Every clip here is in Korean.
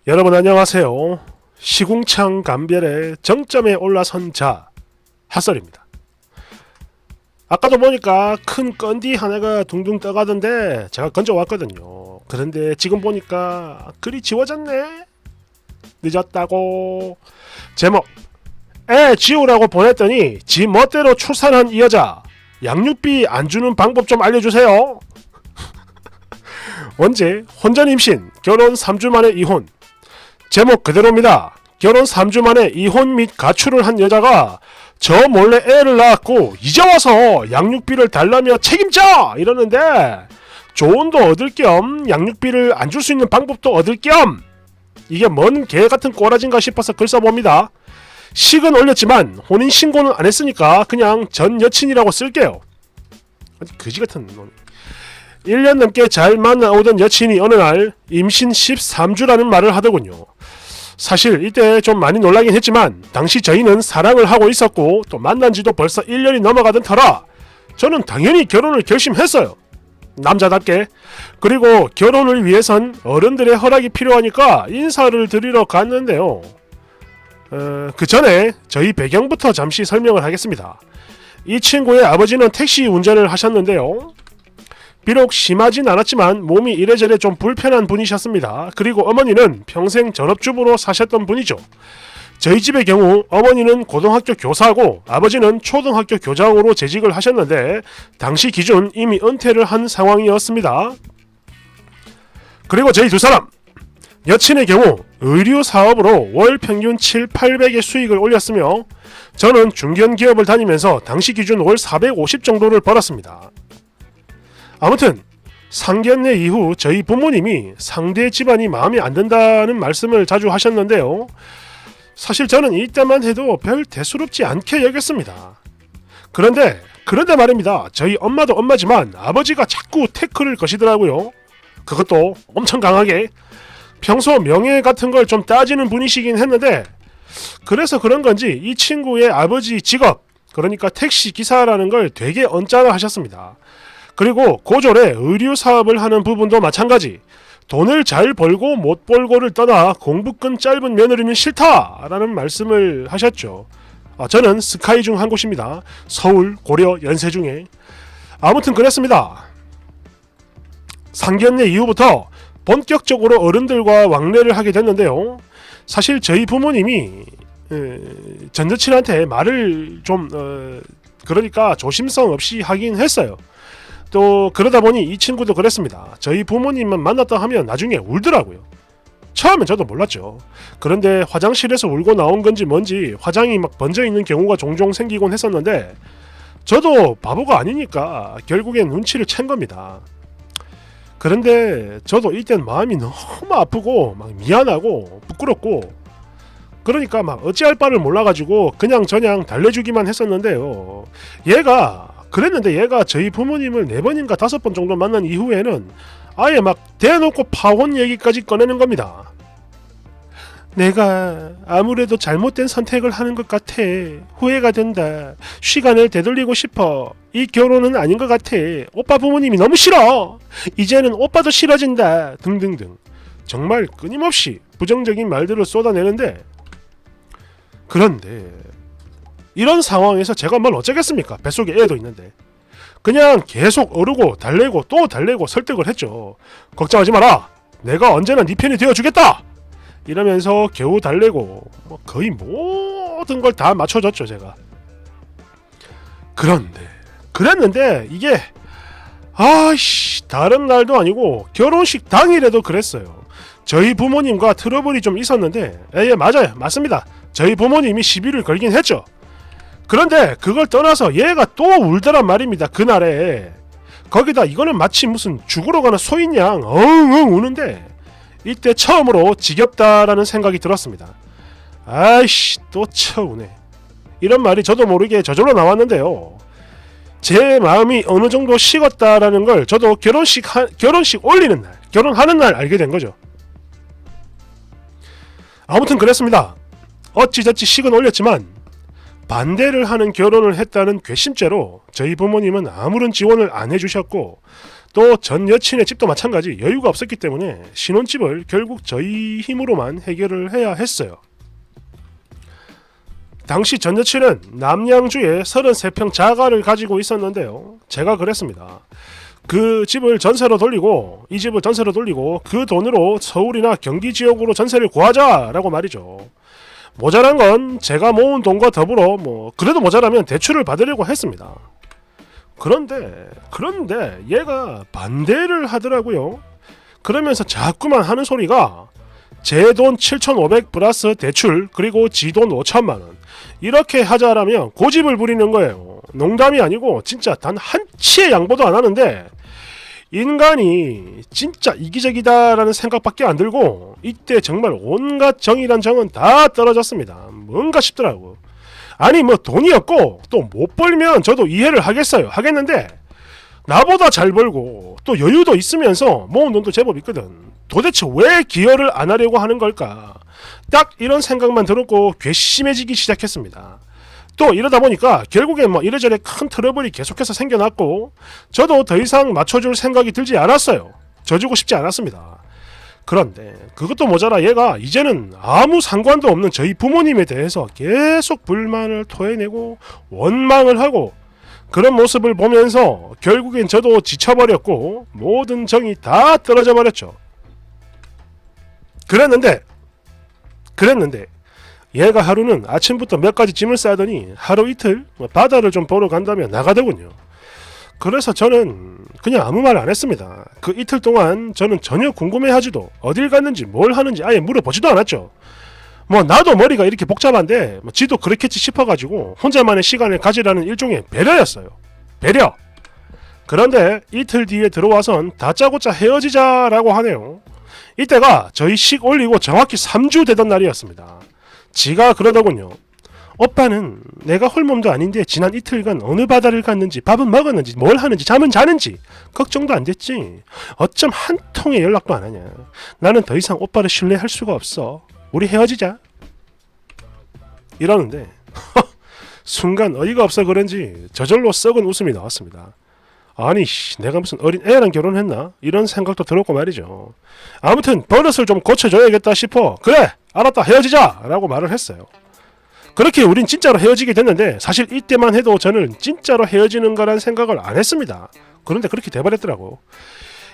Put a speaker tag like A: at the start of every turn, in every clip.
A: 여러분 안녕하세요. 시궁창 감별의 정점에 올라선 자 핫설입니다. 아까도 보니까 큰 건디 하나가 둥둥 떠가던데 제가 건져왔거든요. 그런데 지금 보니까 글이 지워졌네. 늦었다고. 제목: 애 지우라고 보냈더니 지 멋대로 출산한 이 여자, 양육비 안 주는 방법 좀 알려주세요. 원제 혼전 임신, 결혼 3주 만에 이혼. 제목 그대로입니다. 결혼 3주 만에 이혼 및 가출을 한 여자가 저 몰래 애를 낳았고 이제 와서 양육비를 달라며 책임져! 이러는데 조언도 얻을 겸 양육비를 안 줄 수 있는 방법도 얻을 겸 이게 뭔 개같은 꼬라진가 싶어서 글 써봅니다. 식은 올렸지만 혼인신고는 안 했으니까 그냥 전 여친이라고 쓸게요. 그지같은 놈. 1년 넘게 잘 만나오던 여친이 어느 날 임신 13주라는 말을 하더군요. 사실 이때 좀 많이 놀라긴 했지만 당시 저희는 사랑을 하고 있었고 또 만난 지도 벌써 1년이 넘어가던 터라 저는 당연히 결혼을 결심했어요. 남자답게. 그리고 결혼을 위해선 어른들의 허락이 필요하니까 인사를 드리러 갔는데요. 그 전에 저희 배경부터 잠시 설명을 하겠습니다. 이 친구의 아버지는 택시 운전을 하셨는데요. 비록 심하진 않았지만 몸이 이래저래 좀 불편한 분이셨습니다. 그리고 어머니는 평생 전업주부로 사셨던 분이죠. 저희 집의 경우 어머니는 고등학교 교사고 아버지는 초등학교 교장으로 재직을 하셨는데 당시 기준 이미 은퇴를 한 상황이었습니다. 그리고 저희 두 사람, 여친의 경우 의류 사업으로 월 평균 7,800의 수익을 올렸으며 저는 중견기업을 다니면서 당시 기준 월 450 정도를 벌었습니다. 아무튼 상견례 이후 저희 부모님이 상대 집안이 마음에 안 든다는 말씀을 자주 하셨는데요. 사실 저는 이때만 해도 별 대수롭지 않게 여겼습니다. 그런데 말입니다. 저희 엄마도 엄마지만 아버지가 자꾸 태클을 거시더라고요. 그것도 엄청 강하게. 평소 명예 같은 걸 좀 따지는 분이시긴 했는데 그래서 그런 건지 이 친구의 아버지 직업, 그러니까 택시 기사라는 걸 되게 언짢아 하셨습니다. 그리고 고졸에 의류 사업을 하는 부분도 마찬가지. 돈을 잘 벌고 못 벌고를 떠나 공부끈 짧은 며느리는 싫다라는 말씀을 하셨죠. 저는 스카이 중 한 곳입니다. 서울, 고려, 연세 중에. 아무튼 그랬습니다. 상견례 이후부터 본격적으로 어른들과 왕래를 하게 됐는데요. 사실 저희 부모님이 전 여친한테 말을 좀 그러니까 조심성 없이 하긴 했어요. 또 그러다 보니 이 친구도 그랬습니다. 저희 부모님만 만났다 하면 나중에 울더라고요. 처음엔 저도 몰랐죠. 그런데 화장실에서 울고 나온 건지 뭔지 화장이 막 번져 있는 경우가 종종 생기곤 했었는데 저도 바보가 아니니까 결국엔 눈치를 챈 겁니다. 그런데 저도 이땐 마음이 너무 아프고 막 미안하고 부끄럽고 그러니까 막 어찌할 바를 몰라가지고 그냥 저냥 달래주기만 했었는데요. 얘가 저희 부모님을 4번인가 5번 정도 만난 이후에는 아예 막 대놓고 파혼 얘기까지 꺼내는 겁니다. 내가 아무래도 잘못된 선택을 하는 것 같아. 후회가 된다. 시간을 되돌리고 싶어. 이 결혼은 아닌 것 같아. 오빠 부모님이 너무 싫어. 이제는 오빠도 싫어진다. 등등등. 정말 끊임없이 부정적인 말들을 쏟아내는데 그런데 이런 상황에서 제가 뭘 어쩌겠습니까? 뱃속에 애도 있는데. 그냥 계속 어르고 달래고 또 달래고 설득을 했죠. 걱정하지 마라. 내가 언제나 네 편이 되어주겠다. 이러면서 겨우 달래고 거의 모든 걸 다 맞춰줬죠 제가. 그랬는데 이게 다른 날도 아니고 결혼식 당일에도 그랬어요. 저희 부모님과 트러블이 좀 있었는데 예 맞아요. 맞습니다. 저희 부모님이 시비를 걸긴 했죠. 그런데 그걸 떠나서 얘가 또 울더란 말입니다. 그날에. 거기다 이거는 마치 무슨 죽으러 가는 소인양 엉엉 우는데 이때 처음으로 지겹다라는 생각이 들었습니다. 또 쳐우네. 이런 말이 저도 모르게 저절로 나왔는데요. 제 마음이 어느 정도 식었다라는 걸 저도 결혼식 올리는 날, 결혼하는 날 알게 된 거죠. 아무튼 그랬습니다. 어찌저찌 식은 올렸지만 반대를 하는 결혼을 했다는 괘씸죄로 저희 부모님은 아무런 지원을 안 해주셨고 또 전 여친의 집도 마찬가지 여유가 없었기 때문에 신혼집을 결국 저희 힘으로만 해결을 해야 했어요. 당시 전 여친은 남양주에 33평 자가를 가지고 있었는데요. 제가 그랬습니다. 그 집을 전세로 돌리고 이 집을 전세로 돌리고 그 돈으로 서울이나 경기 지역으로 전세를 구하자라고 말이죠. 모자란 건 제가 모은 돈과 더불어 그래도 모자라면 대출을 받으려고 했습니다. 그런데 얘가 반대를 하더라고요. 그러면서 자꾸만 하는 소리가 제 돈 7,500 플러스 대출 그리고 지 돈 5천만 원 이렇게 하자라며 고집을 부리는 거예요. 농담이 아니고 진짜 단 한 치의 양보도 안 하는데 인간이 진짜 이기적이다라는 생각밖에 안 들고 이때 정말 온갖 정이란 정은 다 떨어졌습니다. 뭔가 싶더라고. 아니 돈이 없고 또 못 벌면 저도 이해를 하겠는데 나보다 잘 벌고 또 여유도 있으면서 모은 돈도 제법 있거든. 도대체 왜 기여를 안 하려고 하는 걸까? 딱 이런 생각만 들었고 괘씸해지기 시작했습니다. 또 이러다 보니까 결국엔 이래저래 큰 트러블이 계속해서 생겨났고 저도 더 이상 맞춰줄 생각이 들지 않았어요. 져주고 싶지 않았습니다. 그런데 그것도 모자라 얘가 이제는 아무 상관도 없는 저희 부모님에 대해서 계속 불만을 토해내고 원망을 하고 그런 모습을 보면서 결국엔 저도 지쳐버렸고 모든 정이 다 떨어져 버렸죠. 그랬는데 얘가 하루는 아침부터 몇 가지 짐을 싸더니 하루 이틀 바다를 좀 보러 간다며 나가더군요. 그래서 저는 그냥 아무 말 안 했습니다. 그 이틀 동안 저는 전혀 궁금해하지도 어딜 갔는지 뭘 하는지 아예 물어보지도 않았죠. 나도 머리가 이렇게 복잡한데 지도 그렇겠지 싶어가지고 혼자만의 시간을 가지라는 일종의 배려였어요. 배려. 그런데 이틀 뒤에 들어와선 다짜고짜 헤어지자라고 하네요. 이때가 저희 식 올리고 정확히 3주 되던 날이었습니다. 지가 그러더군요. 오빠는 내가 홀몸도 아닌데 지난 이틀간 어느 바다를 갔는지 밥은 먹었는지 뭘 하는지 잠은 자는지 걱정도 안 됐지. 어쩜 한 통의 연락도 안 하냐. 나는 더 이상 오빠를 신뢰할 수가 없어. 우리 헤어지자. 이러는데 순간 어이가 없어 그런지 저절로 썩은 웃음이 나왔습니다. 아니 내가 무슨 어린 애랑 결혼했나? 이런 생각도 들었고 말이죠. 아무튼 버릇을 좀 고쳐줘야겠다 싶어 그래 알았다 헤어지자 라고 말을 했어요. 그렇게 우린 진짜로 헤어지게 됐는데 사실 이때만 해도 저는 진짜로 헤어지는 거란 생각을 안 했습니다. 그런데 그렇게 돼버렸더라고.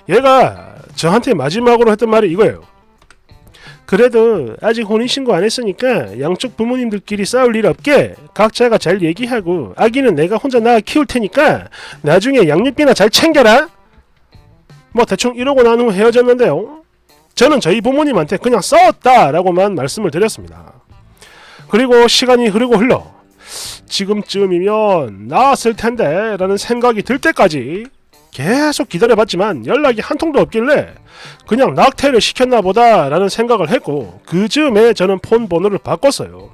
A: 얘가 저한테 마지막으로 했던 말이 이거예요. 그래도 아직 혼인신고 안 했으니까 양쪽 부모님들끼리 싸울 일 없게 각자가 잘 얘기하고 아기는 내가 혼자 낳아 키울 테니까 나중에 양육비나 잘 챙겨라. 대충 이러고 난 후 헤어졌는데요. 저는 저희 부모님한테 그냥 싸웠다라고만 말씀을 드렸습니다. 그리고 시간이 흐르고 흘러 지금쯤이면 나았을 텐데 라는 생각이 들 때까지 계속 기다려봤지만 연락이 한 통도 없길래 그냥 낙태를 시켰나 보다 라는 생각을 했고 그 즈음에 저는 폰 번호를 바꿨어요.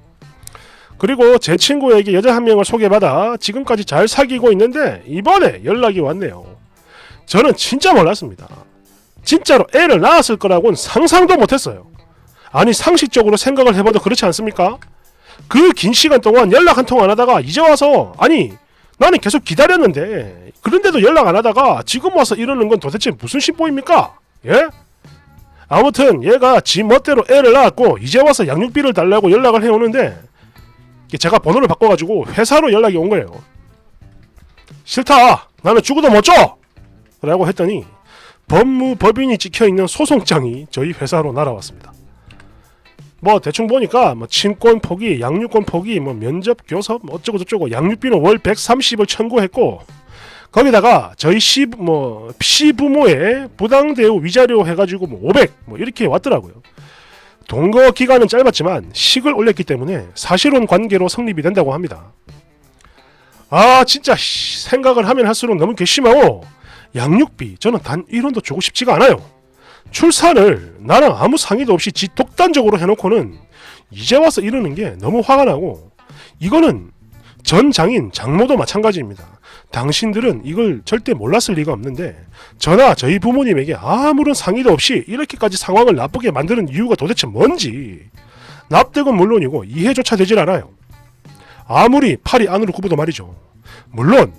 A: 그리고 제 친구에게 여자 한 명을 소개받아 지금까지 잘 사귀고 있는데 이번에 연락이 왔네요. 저는 진짜 몰랐습니다. 진짜로 애를 낳았을 거라고는 상상도 못했어요. 아니 상식적으로 생각을 해봐도 그렇지 않습니까? 그 긴 시간 동안 연락 한 통 안 하다가 이제 와서 아니 나는 계속 기다렸는데 그런데도 연락 안 하다가 지금 와서 이러는 건 도대체 무슨 심보입니까? 예? 아무튼 얘가 지 멋대로 애를 낳았고 이제 와서 양육비를 달라고 연락을 해오는데 제가 번호를 바꿔가지고 회사로 연락이 온 거예요. 싫다 나는 죽어도 못 줘! 라고 했더니 법무법인이 찍혀있는 소송장이 저희 회사로 날아왔습니다. 대충 보니까 친권 포기, 양육권 포기, 면접 교섭 어쩌고저쩌고 양육비는 월 130을 청구했고 거기다가 저희 시부모의 부당대우 위자료 해가지고 500 이렇게 왔더라고요. 동거 기간은 짧았지만 식을 올렸기 때문에 사실혼 관계로 성립이 된다고 합니다. 아 진짜 생각을 하면 할수록 너무 괘씸하고 양육비 저는 단 1원도 주고 싶지가 않아요. 출산을 나랑 아무 상의도 없이 지 독단적으로 해놓고는 이제 와서 이러는 게 너무 화가 나고 이거는 전 장인 장모도 마찬가지입니다. 당신들은 이걸 절대 몰랐을 리가 없는데 저나 저희 부모님에게 아무런 상의도 없이 이렇게까지 상황을 나쁘게 만드는 이유가 도대체 뭔지 납득은 물론이고 이해조차 되질 않아요. 아무리 팔이 안으로 굽어도 말이죠. 물론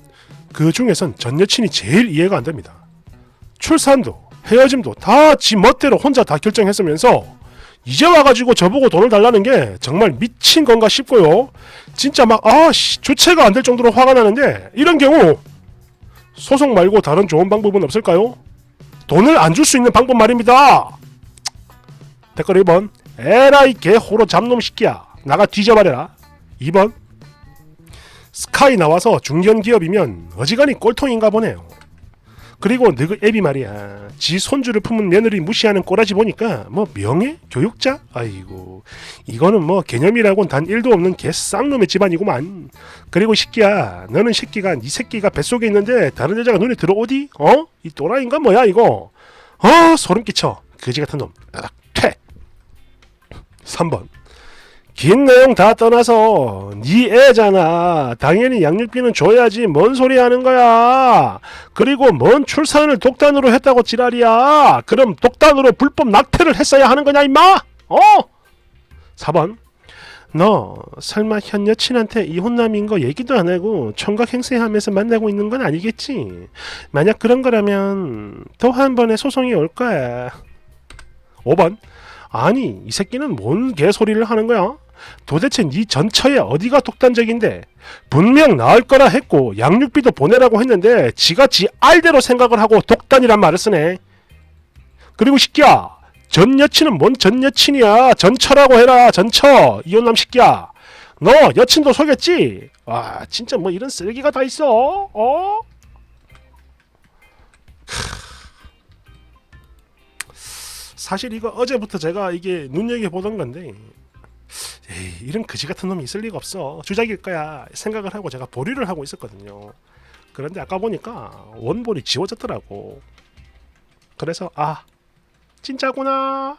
A: 그 중에선 전 여친이 제일 이해가 안 됩니다. 출산도 헤어짐도 다 지 멋대로 혼자 다 결정했으면서 이제 와가지고 저보고 돈을 달라는 게 정말 미친 건가 싶고요. 진짜 막 주체가 안 될 정도로 화가 나는데, 이런 경우 소송 말고 다른 좋은 방법은 없을까요? 돈을 안 줄 수 있는 방법 말입니다. 댓글 1번, 에라이 개호로 잡놈 시끼야, 나가 뒤져버려라. 2번, 스카이 나와서 중견기업이면 어지간히 꼴통인가 보네요. 그리고 너그 애비 말이야, 지 손주를 품은 며느리 무시하는 꼬라지 보니까 뭐 명예? 교육자? 아이고, 이거는 뭐 개념이라곤 단 1도 없는 개 쌍놈의 집안이구만. 그리고 새끼야, 너는 새끼가 네 새끼가 뱃속에 있는데 다른 여자가 눈에 들어오디? 이 또라이인가 뭐야 이거? 소름 끼쳐, 거지 같은 놈. 퇴. 3번, 긴 내용 다 떠나서 네 애잖아. 당연히 양육비는 줘야지. 뭔 소리 하는 거야. 그리고 뭔 출산을 독단으로 했다고 지랄이야. 그럼 독단으로 불법 낙태를 했어야 하는 거냐 임마? 4번, 너 설마 현 여친한테 이혼남인 거 얘기도 안 하고 청각 행세하면서 만나고 있는 건 아니겠지? 만약 그런 거라면 또 한 번의 소송이 올 거야. 5번, 아니 이 새끼는 뭔 개소리를 하는 거야? 도대체 네 전처에 어디가 독단적인데? 분명 나을 거라 했고 양육비도 보내라고 했는데 지가 지 알대로 생각을 하고 독단이란 말을 쓰네. 그리고 새끼야, 전 여친은 뭔 전 여친이야. 전처라고 해라. 전처. 이혼남 새끼야, 너 여친도 속였지? 와, 진짜 뭐 이런 쓰레기가 다 있어. 사실 이거 어제부터 제가 이게 눈여겨보던 건데, 이런 거지 같은 놈이 있을 리가 없어. 주작일 거야 생각을 하고 제가 보류를 하고 있었거든요. 그런데 아까 보니까 원본이 지워졌더라고. 그래서 진짜구나